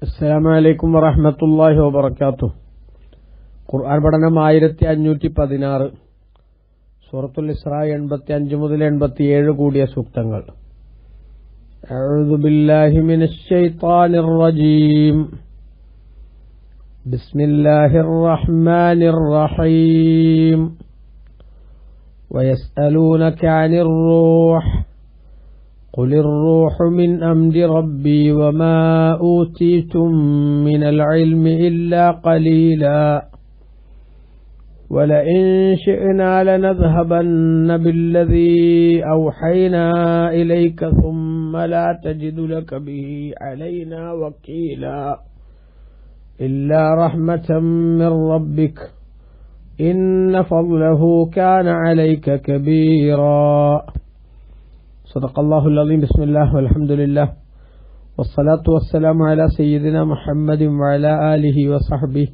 അസ്സലാമു അലൈക്കും വറഹ്മത്തുള്ളാഹി വബറകാതുഹു. ഖുർആൻ പഠനം 1516. സൂറത്തുൽ ഇസ്രാ 85 മുതൽ 87 കൂടിയ സൂക്തങ്ങൾ. അഊദു ബില്ലാഹി മിനശ് ശൈത്വാനിർ റജീം. ബിസ്മില്ലാഹിർ റഹ്മാനിർ റഹീം. വയസ്അലൂനക അനിർ റൂഹ് قل الروح من أمر ربي وما أوتيتم من العلم إلا قليلا ولئن شئنا لنذهبن بالذي أوحينا إليك ثم لا تجد لك به علينا وكيلا إلا رحمة من ربك إن فضله كان عليك كبيرا. صدق الله العظيم. بسم الله والحمد لله والصلاة والسلام على سيدنا محمد وعلى آله وصحبه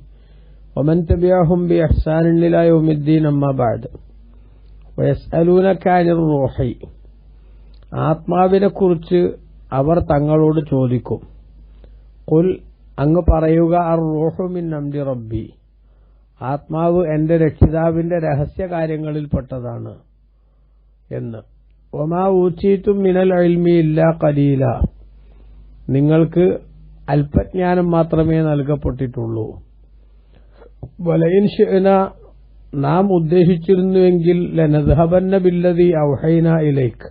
ومن تبعهم بإحسان إلى يوم الدين. أما بعد. ويسألونك عن الروح. ആത്മാവിനെ കുറിച്ച് അവർ തങ്ങളോട് ചോദിക്കും. ഖുൽ അങ്ങ് പറയുക, അർ-റൂഹു മിൻ അംരി റബ്ബി, ആത്മാവ് എന്റെ രക്ഷിതാവിന്റെ രഹസ്യ കാര്യങ്ങളിൽപ്പെട്ടതാണ് എന്ന്. വമാ ഊതീതും മിനൽ ഇൽമി ഇല്ലാ ഖലീല, നിങ്ങൾക്ക് അല്പജ്ഞാനം മാത്രമേ നൽകപ്പെട്ടിട്ടുള്ളൂ. വലയിൻ ശിഅ്നാ, നാം ഉദ്ദേശിച്ചിരുന്നുവെങ്കിൽ ലനദ്ഹബന്ന ബില്ലദീ ഔഹൈനാ ഇലൈക്,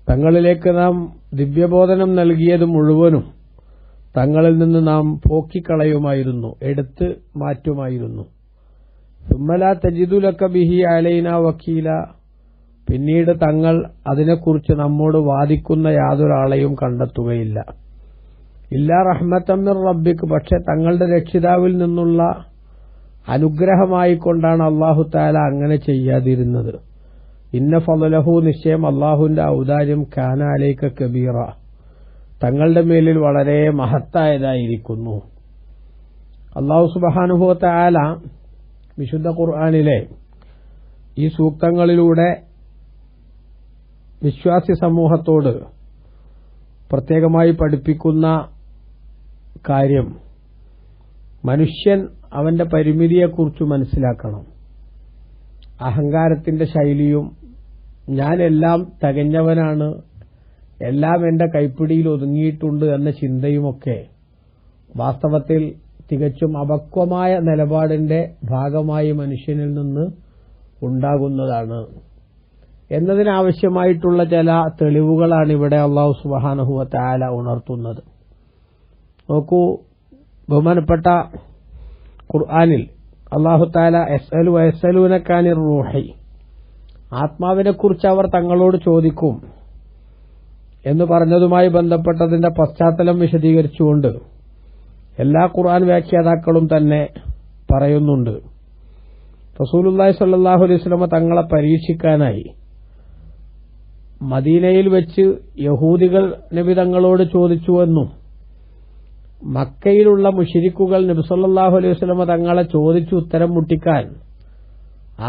തങ്ങളിലേക്ക് നാം ദിവ്യബോധനം നൽകിയത് മുഴുവനും തങ്ങളിൽ നിന്ന് നാം പോക്കിക്കളയുമായിരുന്നു, എടുത്ത് മാറ്റുമായിരുന്നു. സുമ്മ ലാ തജിദു ലക ബിഹി അലൈനാ വക്കീല, പിന്നീട് തങ്ങൾ അതിനെക്കുറിച്ച് നമ്മോട് വാദിക്കുന്ന യാതൊരാളെയും കണ്ടെത്തുകയില്ല. ഇല്ലാ റഹ്മത്തൻ മിർ റബ്ബിക്, പക്ഷെ തങ്ങളുടെ രക്ഷിതാവിൽ നിന്നുള്ള അനുഗ്രഹമായിക്കൊണ്ടാണ് അല്ലാഹു തആല അങ്ങനെ ചെയ്യാതിരുന്നത്. ഇന്ന ഫളലഹു, നിശ്ചയം അല്ലാഹുവിന്റെ ഔദാര്യം, കാന അലൈക കബീറ, തങ്ങളുടെ മേലിൽ വളരെ മഹത്തായതായിരിക്കുന്നു. അല്ലാഹു സുബ്ഹാനഹു വ തആല വിശുദ്ധ ഖുർആനിലെ ഈ സൂക്തങ്ങളിലൂടെ വിശ്വാസി സമൂഹത്തോട് പ്രത്യേകമായി പഠിപ്പിക്കുന്ന കാര്യം, മനുഷ്യൻ അവന്റെ പരിമിതിയെക്കുറിച്ച് മനസ്സിലാക്കണം. അഹങ്കാരത്തിന്റെ ശൈലിയും ഞാൻ എല്ലാം തികഞ്ഞവനാണ്, എല്ലാം എന്റെ കൈപ്പിടിയിൽ ഒതുങ്ങിയിട്ടുണ്ട് എന്ന ചിന്തയുമൊക്കെ വാസ്തവത്തിൽ തികച്ചും അപക്വമായ നിലപാടിന്റെ ഭാഗമായി മനുഷ്യനിൽ നിന്ന് ഉണ്ടാകുന്നതാണ് എന്നതിനാവശ്യമായിട്ടുള്ള ചില തെളിവുകളാണ് ഇവിടെ അല്ലാഹു സുബ്ഹാനഹു വ തആല ഉണർത്തുന്നത്. നോക്കൂ, ബഹുമാനപ്പെട്ട ഖുർആനിൽ അല്ലാഹു തആല യസ്അലൂനക അനിർ റൂഹി, ആത്മാവിനെ കുറിച്ച് അവർ തങ്ങളോട് ചോദിക്കും എന്ന് പറഞ്ഞതുമായി ബന്ധപ്പെട്ടതിന്റെ പശ്ചാത്തലം വിശദീകരിച്ചുകൊണ്ട് എല്ലാ ഖുർആൻ വ്യാഖ്യാതാക്കളും തന്നെ പറയുന്നുണ്ട്, റസൂലുള്ളാഹി സ്വല്ലല്ലാഹു അലൈഹി വസല്ലം തങ്ങളെ പരീക്ഷിക്കാനായി മദീനയിൽ വെച്ച് യഹൂദികൾ നബി തങ്ങളോട് ചോദിച്ചുവെന്നും മക്കയിലുള്ള മുശ്രിക്കുകൾ നബി സല്ലല്ലാഹു അലൈഹി വസല്ലം തങ്ങളെ ചോദിച്ചു ഉത്തരം മുട്ടിക്കാൻ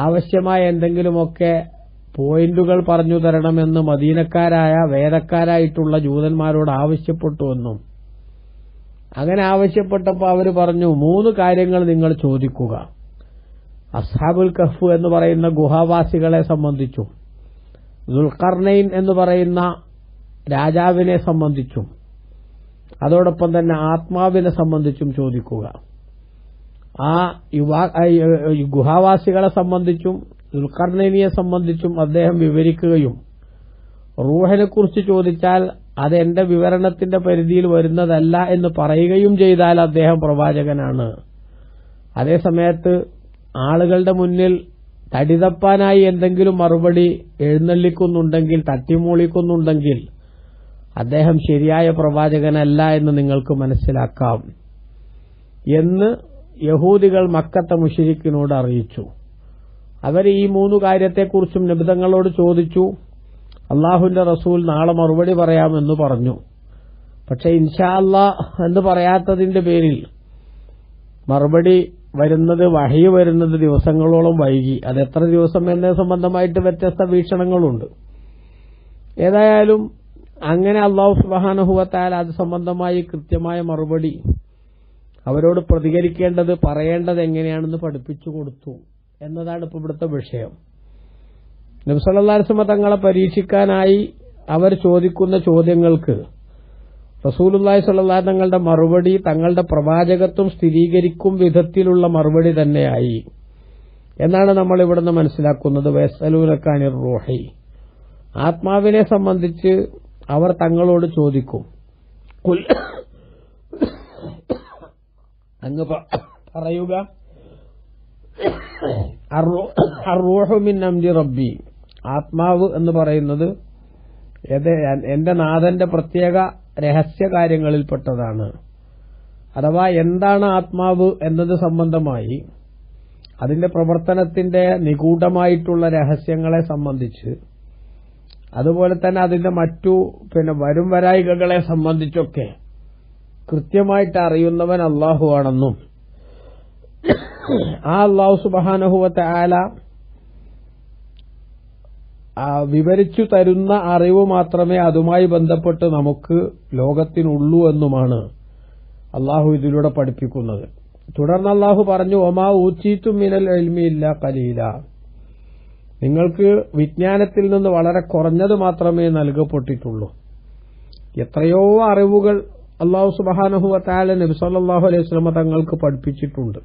ആവശ്യമായ എന്തെങ്കിലുമൊക്കെ പോയിന്റുകൾ പറഞ്ഞു തരണമെന്ന് മദീനക്കാരായ വേദക്കാരായിട്ടുള്ള ജൂതന്മാരോട് ആവശ്യപ്പെട്ടുവെന്നും, അങ്ങനെ ആവശ്യപ്പെട്ടപ്പോൾ അവർ പറഞ്ഞു, 3 കാര്യങ്ങൾ നിങ്ങൾ ചോദിക്കുക. അസ്ഹാബുൽ കഹ്ഫ് എന്ന് പറയുന്ന ഗുഹാവാസികളെ സംബന്ധിച്ചും ദുൽഖർനൈൻ എന്ന് പറയുന്ന രാജാവിനെ സംബന്ധിച്ചും അതോടൊപ്പം തന്നെ ആത്മാവിനെ സംബന്ധിച്ചും ചോദിക്കുക. ആ ഗുഹാവാസികളെ സംബന്ധിച്ചും ദുൽഖർനൈനിയെ സംബന്ധിച്ചും അദ്ദേഹം വിവരിക്കുകയും റൂഹിനെ കുറിച്ച് ചോദിച്ചാൽ അത് എന്റെ വിവരണത്തിന്റെ പരിധിയിൽ വരുന്നതല്ല എന്ന് പറയുകയും ചെയ്താൽ അദ്ദേഹം പ്രവാചകനാണ്. അതേസമയത്ത് ആളുകളുടെ മുന്നിൽ തടിതപ്പാനായി എന്തെങ്കിലും മറുപടി എഴുന്നള്ളിക്കുന്നുണ്ടെങ്കിൽ, തട്ടിമൂളിക്കുന്നുണ്ടെങ്കിൽ അദ്ദേഹം ശരിയായ പ്രവാചകനല്ല എന്ന് നിങ്ങൾക്ക് മനസ്സിലാക്കാം എന്ന് യഹൂദികൾ മക്കത്തെ മുശ്രിക്കിനോട് അറിയിച്ചു. അവർ ഈ 3 കാര്യത്തെക്കുറിച്ചും നബിതങ്ങളോട് ചോദിച്ചു. അല്ലാഹുവിന്റെ റസൂൽ നാളെ മറുപടി പറയാമെന്ന് പറഞ്ഞു. പക്ഷെ ഇൻഷാ അല്ലാഹ് എന്ന് പറയാത്തതിന്റെ പേരിൽ മറുപടി വരുന്നത്, വഹി വരുന്നത് ദിവസങ്ങളോളം വൈകി. അതെത്ര ദിവസം എന്നത് സംബന്ധമായിട്ട് വ്യത്യസ്ത വീക്ഷണങ്ങളുണ്ട്. ഏതായാലും അങ്ങനെ അല്ലാഹു സുബ്ഹാനഹു വ തആല അത് സംബന്ധമായി കൃത്യമായ മറുപടി അവരോട് പ്രതികരിക്കേണ്ടത് പറയേണ്ടത് എങ്ങനെയാണെന്ന് പഠിപ്പിച്ചു കൊടുത്തു എന്നതാണ് ഇപ്പോൾ ഇവിടുത്തെ വിഷയം. നബി സല്ലല്ലാഹു അലൈഹി വസല്ലം തങ്ങളെ പരീക്ഷിക്കാനായി അവർ ചോദിക്കുന്ന ചോദ്യങ്ങൾക്ക് റസൂലുള്ളാഹി സ്വല്ലല്ലാഹു അലൈഹി തങ്ങളുടെ മറുപടി തങ്ങളുടെ പ്രവാചകത്വം സ്ഥിരീകരിക്കും വിധത്തിലുള്ള മറുപടി തന്നെയായി എന്നാണ് നമ്മൾ ഇവിടുന്ന് മനസ്സിലാക്കുന്നത്. വയസ്സലൂനക അനിർ റൂഹി, ആത്മാവിനെ സംബന്ധിച്ച് അവർ തങ്ങളോട് ചോദിക്കും. അങ്ങ് പറയുക, അർറൂഹു മിൻ അംരി റബ്ബി, ആത്മാവ് എന്ന് പറയുന്നത് എന്റെ നാഥന്റെ പ്രത്യേക രഹസ്യ കാര്യങ്ങളിൽപ്പെട്ടതാണ്. അഥവാ എന്താണ് ആത്മാവ് എന്നത് സംബന്ധമായി അതിന്റെ പ്രവർത്തനത്തിന്റെ നിഗൂഢമായിട്ടുള്ള രഹസ്യങ്ങളെ സംബന്ധിച്ച്, അതുപോലെ തന്നെ അതിന്റെ മറ്റു വരും വരായികകളെ സംബന്ധിച്ചൊക്കെ കൃത്യമായിട്ട് അറിയുന്നവൻ അല്ലാഹു ആണെന്നും ആ അല്ലാഹു സുബ്ഹാനഹു വ തആല വിവരിച്ചു തരുന്ന അറിവ് മാത്രമേ അതുമായി ബന്ധപ്പെട്ട് നമുക്ക് ലോകത്തിനുള്ളൂ എന്നുമാണ് അല്ലാഹു ഇതിലൂടെ പഠിപ്പിക്കുന്നത്. തുടർന്ന് അല്ലാഹു പറഞ്ഞു, ഒമാ ഊതീതും മിനൽ ഇൽമി ഇല്ലാ ഖലീല, നിങ്ങൾക്ക് വിജ്ഞാനത്തിൽ നിന്ന് വളരെ കുറഞ്ഞത് മാത്രമേ നൽകപ്പെട്ടിട്ടുള്ളൂ. എത്രയോ അറിവുകൾ അല്ലാഹു സുബ്ഹാനഹു വ തആല നബി സല്ലല്ലാഹു അലൈഹി വസല്ലം തങ്ങൾക്ക് പഠിപ്പിച്ചിട്ടുണ്ട്.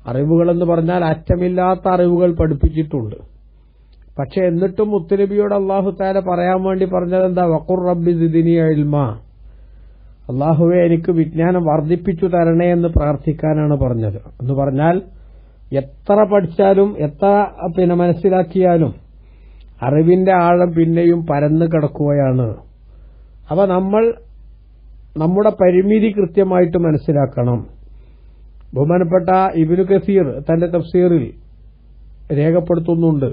അറിവുകളെന്ന് പറഞ്ഞാൽ അറ്റമില്ലാത്ത അറിവുകൾ പഠിപ്പിച്ചിട്ടുണ്ട്. പക്ഷെ എന്നിട്ടും മുത്തുനബിയോട് അല്ലാഹു തആല പറയാൻ വേണ്ടി പറഞ്ഞതെന്താ? വഖുർ റബ്ബി സിദ്നി ഇൽമാ, അല്ലാഹുവേ എനിക്ക് വിജ്ഞാനം വർദ്ധിപ്പിച്ചു തരണേ എന്ന് പ്രാർത്ഥിക്കാനാണ് പറഞ്ഞത്. എന്ന് പറഞ്ഞാൽ എത്ര പഠിച്ചാലും എത്ര മനസ്സിലാക്കിയാലും അറിവിന്റെ ആഴം പിന്നെയും പരന്നു കിടക്കുകയാണ്. അപ്പൊ നമ്മൾ നമ്മുടെ പരിമിതി കൃത്യമായിട്ട് മനസ്സിലാക്കണം. ബഹുമാനപ്പെട്ട ഇബ്നു കസീർ തന്റെ തഫ്സീറിൽ രേഖപ്പെടുത്തുന്നുണ്ട്.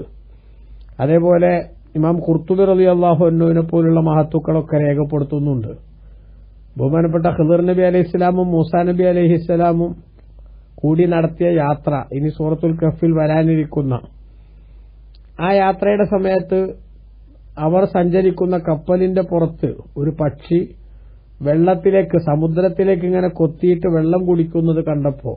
അതേപോലെ ഇമാം ഖുർത്തുബി റളിയല്ലാഹു അൻഹുവിനെ പോലുള്ള മഹത്തുക്കളൊക്കെ രേഖപ്പെടുത്തുന്നുണ്ട്. ബഹുമാനപ്പെട്ട ഖിദർ നബി അലൈഹിസ്സലാമും മൂസാ നബി അലൈഹിസ്സലാമും കൂടി നടത്തിയ യാത്ര, ഇനി സൂറത്തുൽ കഹ്ഫിൽ വരാനിരിക്കുന്ന ആ യാത്രയുടെ സമയത്ത് അവർ സഞ്ചരിക്കുന്ന കപ്പലിന്റെ പുറത്ത് ഒരു പക്ഷി വെള്ളത്തിലേക്ക്, സമുദ്രത്തിലേക്ക് ഇങ്ങനെ കൊത്തിയിട്ട് വെള്ളം കുടിക്കുന്നത് കണ്ടപ്പോ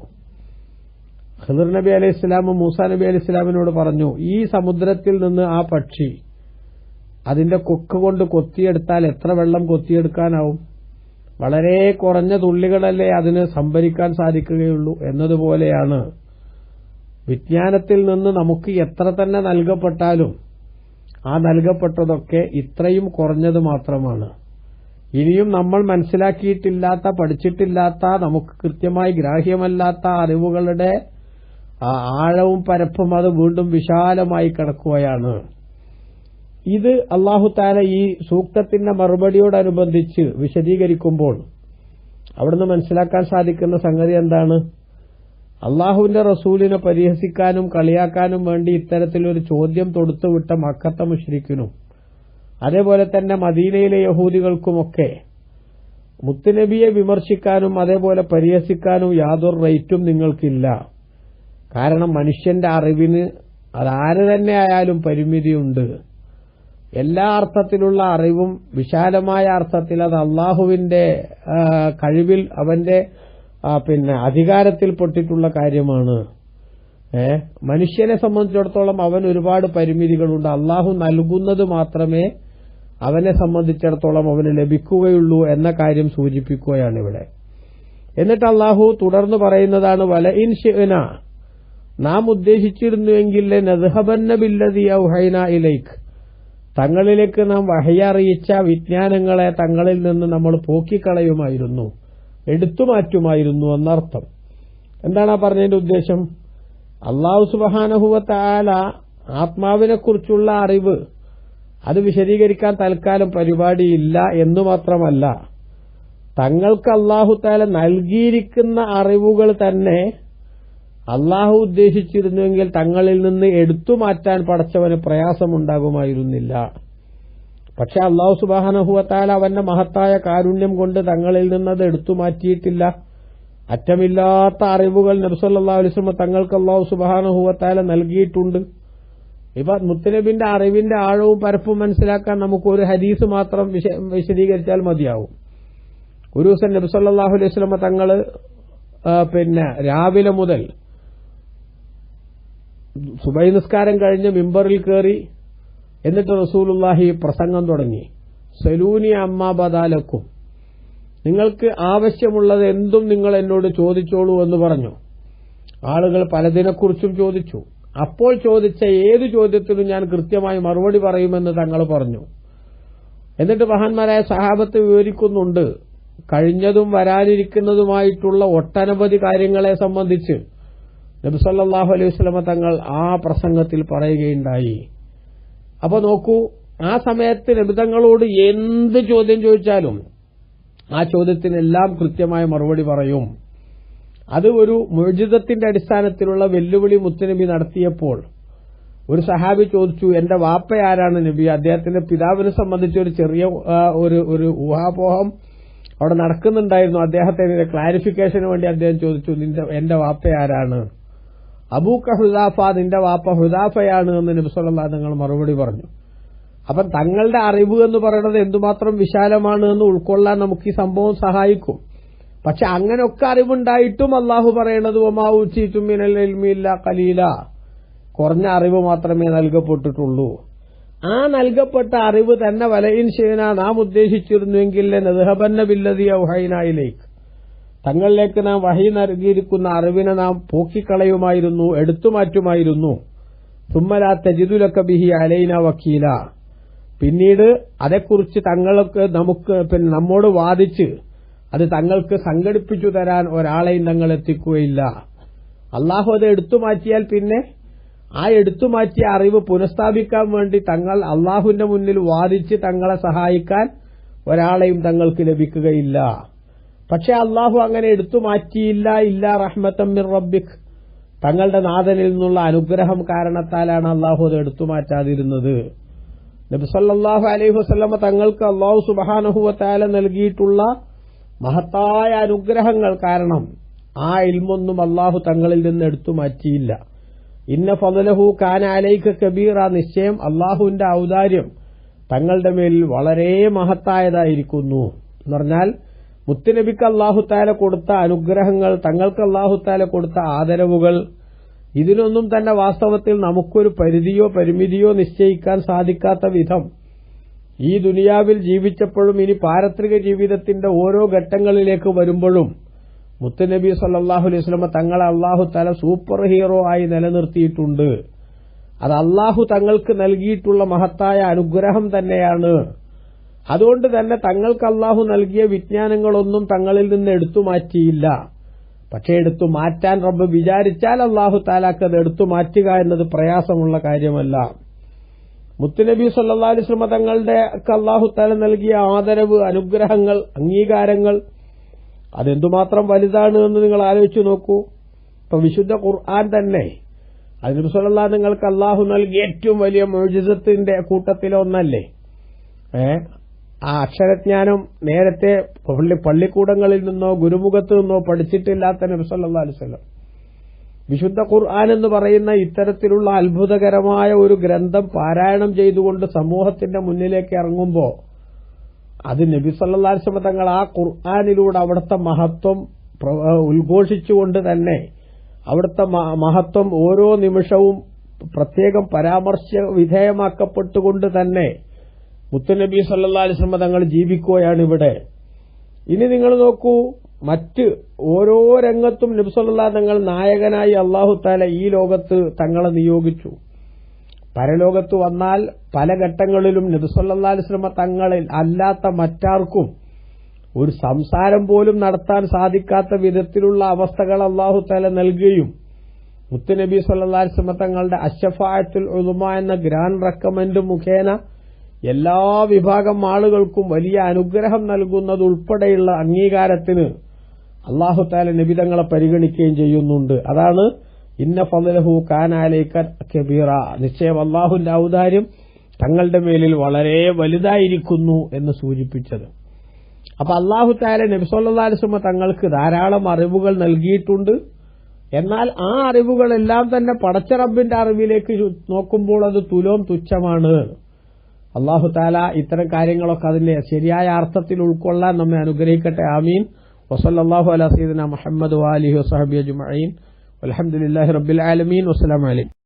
ഖിദർ നബി അലൈഹിസ്സലാമും മൂസാ നബി അലൈഹിസ്സലാമിനോട് പറഞ്ഞു, ഈ സമുദ്രത്തിൽ നിന്ന് ആ പക്ഷി അതിന്റെ കൊക്ക് കൊണ്ട് കൊത്തിയെടുത്താൽ എത്ര വെള്ളം കൊത്തിയെടുക്കാനാവും? വളരെ കുറഞ്ഞ തുള്ളികളല്ലേ അതിന് സംഭരിക്കാൻ സാധിക്കുകയുള്ളൂ. എന്നതുപോലെയാണ് വിജ്ഞാനത്തിൽ നിന്ന് നമുക്ക് എത്ര തന്നെ നൽകപ്പെട്ടാലും ആ നൽകപ്പെട്ടതൊക്കെ ഇത്രയും കുറഞ്ഞത് മാത്രമാണ്. ഇനിയും നമ്മൾ മനസ്സിലാക്കിയിട്ടില്ലാത്ത, പഠിച്ചിട്ടില്ലാത്ത, നമുക്ക് കൃത്യമായി ഗ്രാഹ്യമല്ലാത്ത അറിവുകളുടെ ആഴവും പരപ്പും അത് വീണ്ടും വിശാലമായി കിടക്കുകയാണ്. ഇത് അല്ലാഹു തആല ഈ സൂക്തത്തിന്റെ മറുപടിയോടനുബന്ധിച്ച് വിശദീകരിക്കുമ്പോൾ അവിടുന്ന് മനസ്സിലാക്കാൻ സാധിക്കുന്ന സംഗതി എന്താണ്? അല്ലാഹുവിന്റെ റസൂലിനെ പരിഹസിക്കാനും കളിയാക്കാനും വേണ്ടി ഇത്തരത്തിലൊരു ചോദ്യം തൊടുത്തുവിട്ട മക്കത്തെ മുശ്രിക്കിനും അതേപോലെ തന്നെ മദീനയിലെ യഹൂദികൾക്കുമൊക്കെ മുത്തുനബിയെ വിമർശിക്കാനും അതേപോലെ പരിഹസിക്കാനും യാതൊരു റൈറ്റും നിങ്ങൾക്കില്ല. കാരണം മനുഷ്യന്റെ അറിവിന് അതാര് തന്നെ ആയാലും പരിമിതിയുണ്ട്. എല്ലാ അർത്ഥത്തിലുള്ള അറിവും വിശാലമായ അർത്ഥത്തിൽ അത് അള്ളാഹുവിന്റെ കഴിവിൽ, അവന്റെ അധികാരത്തിൽപ്പെട്ടിട്ടുള്ള കാര്യമാണ്. മനുഷ്യനെ സംബന്ധിച്ചിടത്തോളം അവൻ ഒരുപാട് പരിമിതികളുണ്ട്. അള്ളാഹു നൽകുന്നത് മാത്രമേ അവനെ സംബന്ധിച്ചിടത്തോളം അവന് ലഭിക്കുകയുള്ളൂ എന്ന കാര്യം സൂചിപ്പിക്കുകയാണ് ഇവിടെ. എന്നിട്ട് അള്ളാഹു തുടർന്ന് പറയുന്നതാണ്, വല ഇൻ ശിഅ്ന, നാം ഉദ്ദേശിച്ചിരുന്നുവെങ്കിൽ നദ്ഹബന്ന ബില്ലദീ ഔഹൈനാ ഇലൈക്, തങ്ങളിലേക്ക് നാം വഹയ അറിയിച്ച വിജ്ഞാനങ്ങളെ തങ്ങളിൽ നിന്ന് നമ്മൾ പോക്കിക്കളയുമായിരുന്നു, എടുത്തുമാറ്റുമായിരുന്നു എന്നർത്ഥം. എന്താണ് ആ പറഞ്ഞതിന്റെ ഉദ്ദേശം? അല്ലാഹു സുബ്ഹാനഹു വ തആല ആത്മാവിനെക്കുറിച്ചുള്ള അറിവ് അത് വിശദീകരിക്കാൻ തൽക്കാലം പരിപാടിയില്ല എന്നു മാത്രമല്ല, തങ്ങൾക്ക് അല്ലാഹു തആല നൽകിയിരിക്കുന്ന അറിവുകൾ തന്നെ അല്ലാഹു ഉദ്ദേശിച്ചിരുന്നുവെങ്കിൽ തങ്ങളിൽ നിന്ന് എടുത്തുമാറ്റാൻ പടച്ചവന് പ്രയാസമുണ്ടാകുമായിരുന്നില്ല. പക്ഷെ അല്ലാഹു സുബ്ഹാനഹു വ തആല അവന്റെ മഹത്തായ കാരുണ്യം കൊണ്ട് തങ്ങളിൽ നിന്നത് എടുത്തുമാറ്റിയിട്ടില്ല. അറ്റമില്ലാത്ത അറിവുകൾ നബി സല്ലല്ലാഹു അലൈഹി വസല്ലം തങ്ങൾക്ക് അല്ലാഹു സുബ്ഹാനഹു വ തആല നൽകിയിട്ടുണ്ട്. ഇപ്പൊ മുത്തുനബിന്റെ അറിവിന്റെ ആഴവും പരപ്പും മനസ്സിലാക്കാൻ നമുക്ക് ഒരു ഹദീസ് മാത്രം വിശദീകരിച്ചാൽ മതിയാവും. ഒരു ദിവസം നബി സല്ലല്ലാഹു അലൈഹി വസല്ലം തങ്ങൾ രാവിലെ മുതൽ സുബഹി നിസ്കാരം കഴിഞ്ഞ് മിമ്പറിൽ കയറി. എന്നിട്ട് റസൂലുള്ളാഹി പ്രസംഗം തുടങ്ങി. സലൂനി അമ്മാ ബദാലക്കും, നിങ്ങൾക്ക് ആവശ്യമുള്ളത് എന്തും നിങ്ങൾ എന്നോട് ചോദിച്ചോളൂ എന്ന് പറഞ്ഞു. ആളുകൾ പലതിനെക്കുറിച്ചും ചോദിച്ചു. അപ്പോൾ ചോദിച്ച ഏതു ചോദ്യത്തിനും ഞാൻ കൃത്യമായി മറുപടി പറയുമെന്ന് തങ്ങൾ പറഞ്ഞു. എന്നിട്ട് മഹാന്മാരായ സഹാബത്ത് വിവരിക്കുന്നുണ്ട്, കഴിഞ്ഞതും വരാനിരിക്കുന്നതുമായിട്ടുള്ള ഒട്ടനവധി കാര്യങ്ങളെ സംബന്ധിച്ച് നബി സല്ലല്ലാഹു അലൈഹി വസല്ലം തങ്ങൾ ആ പ്രസംഗത്തിൽ പറയുകയുണ്ടായി. അപ്പൊ നോക്കൂ, ആ സമയത്ത് നബി തങ്ങളോട് എന്ത് ചോദ്യം ചോദിച്ചാലും ആ ചോദ്യത്തിനെല്ലാം കൃത്യമായ മറുപടി പറയും. അത് ഒരു മുഅ്ജിസത്തിന്റെ അടിസ്ഥാനത്തിലുള്ള വെല്ലുവിളി മുത്തുനബി നടത്തിയപ്പോൾ ഒരു സഹാബി ചോദിച്ചു, എന്റെ വാപ്പ ആരാണ് നബി? അദ്ദേഹത്തിന്റെ പിതാവിനെ സംബന്ധിച്ച് ഒരു ചെറിയ ഒരു ഊഹാപോഹം അവിടെ നടക്കുന്നുണ്ടായിരുന്നു. അദ്ദേഹത്തിന്റെ ക്ലാരിഫിക്കേഷന് വേണ്ടി അദ്ദേഹം ചോദിച്ചു, എന്റെ വാപ്പ ആരാണ്? അബൂക ഹുദാഫ, നിന്റെ വാപ്പ ഹുദാഫയാണ് എന്ന് നബി സല്ലല്ലാഹു അലൈഹി വസല്ലം മറുപടി പറഞ്ഞു. അപ്പം തങ്ങളുടെ അറിവ് എന്ന് പറയുന്നത് എന്തുമാത്രം വിശാലമാണ് എന്ന് ഉൾക്കൊള്ളാൻ നമുക്ക് ഈ സംഭവം സഹായിക്കും. പക്ഷെ അങ്ങനെയൊക്കെ അറിവുണ്ടായിട്ടും അള്ളാഹു പറയണത് വമാ ഊതീതും മിനൽ ഇൽമി ഇല്ലാ ഖലീല, കുറഞ്ഞ അറിവ് മാത്രമേ നൽകപ്പെട്ടിട്ടുള്ളൂ. ആ നൽകപ്പെട്ട അറിവ് തന്നെ വലയിൻ ശൈന, നാം ഉദ്ദേശിച്ചിരുന്നുവെങ്കിൽ നദ്ഹബന്ന ബില്ലദീ ഔഹൈനാ ഇലൈക്, തങ്ങളിലേക്ക് നാം വഹി നൽകിയിരിക്കുന്ന അറിവിനെ നാം പോക്കിക്കളയുമായിരുന്നു, എടുത്തുമാറ്റുമായിരുന്നു. സുമ്മലാ തജിദു ലക ബിഹി അലൈനാ വക്കീല, പിന്നീട് അതേക്കുറിച്ച് നമ്മോട് വാദിച്ച് അത് തങ്ങൾക്ക് സംഘടിപ്പിച്ചു തരാൻ ഒരാളെയും തങ്ങൾ എത്തിക്കുകയില്ല. അള്ളാഹു അത് എടുത്തുമാറ്റിയാൽ പിന്നെ ആ എടുത്തുമാറ്റിയ അറിവ് പുനഃസ്ഥാപിക്കാൻ വേണ്ടി തങ്ങൾ അള്ളാഹുവിന്റെ മുന്നിൽ വാദിച്ച് തങ്ങളെ സഹായിക്കാൻ ഒരാളെയും തങ്ങൾക്ക് ലഭിക്കുകയില്ല. പക്ഷെ അള്ളാഹു അങ്ങനെ എടുത്തുമാറ്റിയില്ല. ഇല്ലാ റഹ്മത്തൻ മിർ റബ്ബിക്, തങ്ങളുടെ നാഥനിൽ നിന്നുള്ള അനുഗ്രഹം കാരണത്താലാണ് അള്ളാഹു അത് എടുത്തുമാറ്റാതിരുന്നത്. നബി സല്ലല്ലാഹു അലൈഹി വസല്ലം തങ്ങൾക്ക് അള്ളാഹു സുബ്ഹാനഹു വ തആല നൽകിയിട്ടുള്ള മഹത്തായ അനുഗ്രഹങ്ങൾ കാരണം ആ ഇൽമൊന്നും അള്ളാഹു തങ്ങളിൽ നിന്ന് എടുത്തു മാറ്റിയില്ല. ഇന്ന ഫളലഹു കാന അലൈക കബീറ, നിശ്ചയം അള്ളാഹുവിന്റെ ഔദാര്യം തങ്ങളുടെ മേൽ വളരെ മഹത്തായതായിരിക്കുന്നു എന്ന് പറഞ്ഞാൽ മുത്തുനബിക്ക് അള്ളാഹു തആല കൊടുത്ത അനുഗ്രഹങ്ങൾ, തങ്ങൾക്ക് അള്ളാഹു തആല കൊടുത്ത ആദരവുകൾ, ഇതിനൊന്നും തന്നെ വാസ്തവത്തിൽ നമുക്കൊരു പരിധിയോ പരിമിതിയോ നിശ്ചയിക്കാൻ സാധിക്കാത്ത വിധം ഈ ദുനിയാവിൽ ജീവിച്ചപ്പോഴും ഇനി പാരത്രിക ജീവിതത്തിന്റെ ഓരോ ഘട്ടങ്ങളിലേക്ക് വരുമ്പോഴും മുത്തുനബി സല്ലല്ലാഹു അലൈഹി വസല്ലം തങ്ങളെ അള്ളാഹു തആല സൂപ്പർ ഹീറോ ആയി നിലനിർത്തിയിട്ടുണ്ട്. അത് അള്ളാഹു തങ്ങൾക്ക് നൽകിയിട്ടുള്ള മഹത്തായ അനുഗ്രഹം തന്നെയാണ്. അതുകൊണ്ട് തന്നെ തങ്ങൾക്ക് അള്ളാഹു നൽകിയ വിജ്ഞാനങ്ങളൊന്നും തങ്ങളിൽ നിന്ന് എടുത്തു മാറ്റിയില്ല. പക്ഷേ എടുത്തു മാറ്റാൻ റബ്ബ് വിചാരിച്ചാൽ അള്ളാഹു തആലാക്ക് അത് എടുത്തു മാറ്റുക എന്നത് പ്രയാസമുള്ള കാര്യമല്ല. മുത്തുനബി സല്ലല്ലാഹു അലൈഹി വസല്ലം തങ്ങളുടെ അള്ളാഹു തആല നൽകിയ ആദരവ്, അനുഗ്രഹങ്ങൾ, അംഗീകാരങ്ങൾ അതെന്തുമാത്രം വലുതാണ് എന്ന് നിങ്ങൾ ആലോചിച്ചു നോക്കൂ. ഇപ്പൊ വിശുദ്ധ ഖുർആൻ തന്നെ അത് നബി സല്ലല്ലാഹു നിങ്ങൾക്ക് അള്ളാഹു നൽകിയ ഏറ്റവും വലിയ മുഅ്ജിസത്തിന്റെ കൂട്ടത്തിലൊന്നല്ലേ. ആ അക്ഷരജ്ഞാനം നേരത്തെ പള്ളിക്കൂടങ്ങളിൽ നിന്നോ ഗുരുമുഖത്ത് നിന്നോ പഠിച്ചിട്ടില്ലാത്ത നബി സല്ലല്ലാഹു അലൈഹി വസല്ലം വിശുദ്ധ ഖുർആൻ എന്ന് പറയുന്ന ഇത്തരത്തിലുള്ള അത്ഭുതകരമായ ഒരു ഗ്രന്ഥം പാരായണം ചെയ്തുകൊണ്ട് സമൂഹത്തിന്റെ മുന്നിലേക്ക് ഇറങ്ങുമ്പോൾ അത് നബി സല്ലല്ലാഹു അലൈഹി വസല്ലം തങ്ങൾ ആ ഖുർആനിലൂടെ അവിടുത്തെ മഹത്വം ഉദ്ഘോഷിച്ചുകൊണ്ട് തന്നെ അവിടുത്തെ മഹത്വം ഓരോ നിമിഷവും പ്രത്യേകം പരാമർശ വിധേയമാക്കപ്പെട്ടുകൊണ്ട് തന്നെ മുത്തുനബി സല്ലല്ലാഹു അലൈഹി വസല്ലം തങ്ങൾ ജീവിക്കുകയാണ് ഇവിടെ. ഇനി നിങ്ങൾ നോക്കൂ, മറ്റ് ഓരോ രംഗത്തും നബി സല്ലല്ലാഹു തങ്ങൾ നായകനായി അല്ലാഹു തആല ഈ ലോകത്ത് തങ്ങളെ നിയോഗിച്ചു. പരലോകത്ത് വന്നാൽ പല ഘട്ടങ്ങളിലും നബി സല്ലല്ലാഹു അലൈഹി വസല്ലം തങ്ങളിൽ അല്ലാത്ത മറ്റാർക്കും ഒരു സംസാരം പോലും നടത്താൻ സാധിക്കാത്ത വിധത്തിലുള്ള അവസ്ഥകൾ അല്ലാഹു തആല നൽകുകയും മുത്തുനബി സല്ലല്ലാഹു അലൈഹി വസല്ലം തങ്ങളുടെ അശ്ശഫാഅത്തുൽ ഉളുമ എന്ന ഗ്രാൻഡ് റെക്കമെൻഡ് മുഖേന എല്ലാ വിഭാഗം ആളുകൾക്കും വലിയ അനുഗ്രഹം നൽകുന്നതുൾപ്പെടെയുള്ള അംഗീകാരത്തിന് അല്ലാഹു തആല നബി തങ്ങളെ പരിഗണിക്കുകയും ചെയ്യുന്നുണ്ട്. അതാണ് ഇന്ന ഫളലഹു കാന അലൈക കബീറ, നിശ്ചയം അല്ലാഹുവിന്റെ ഔദാര്യം തങ്ങളുടെ മേലിൽ വളരെ വലുതായിരിക്കുന്നു എന്ന് സൂചിപ്പിച്ചത്. അപ്പൊ അല്ലാഹു തആല നബി സല്ലല്ലാഹു അലൈഹി വസല്ലം തങ്ങൾക്ക് ധാരാളം അറിവുകൾ നൽകിയിട്ടുണ്ട്. എന്നാൽ ആ അറിവുകളെല്ലാം തന്നെ പടച്ച റബ്ബിന്റെ അറിവിലേക്ക് നോക്കുമ്പോൾ അത് തുലോം തുച്ഛമാണ്. അല്ലാഹു തആല ഇത്തരം കാര്യങ്ങളൊക്കെ അതിന്റെ ശരിയായ അർത്ഥത്തിൽ ഉൾക്കൊള്ളാൻ നമ്മെ അനുഗ്രഹിക്കട്ടെ. ആമീൻ. വസല്ലല്ലാഹു അലാ സയ്യിദിനാ മുഹമ്മദ് വആലിഹി വസഹബിഹി അജ്മഈൻ. വൽഹംദുലില്ലാഹി റബ്ബിൽ ആലമീൻ. വസ്സലാമു അലൈക്കും.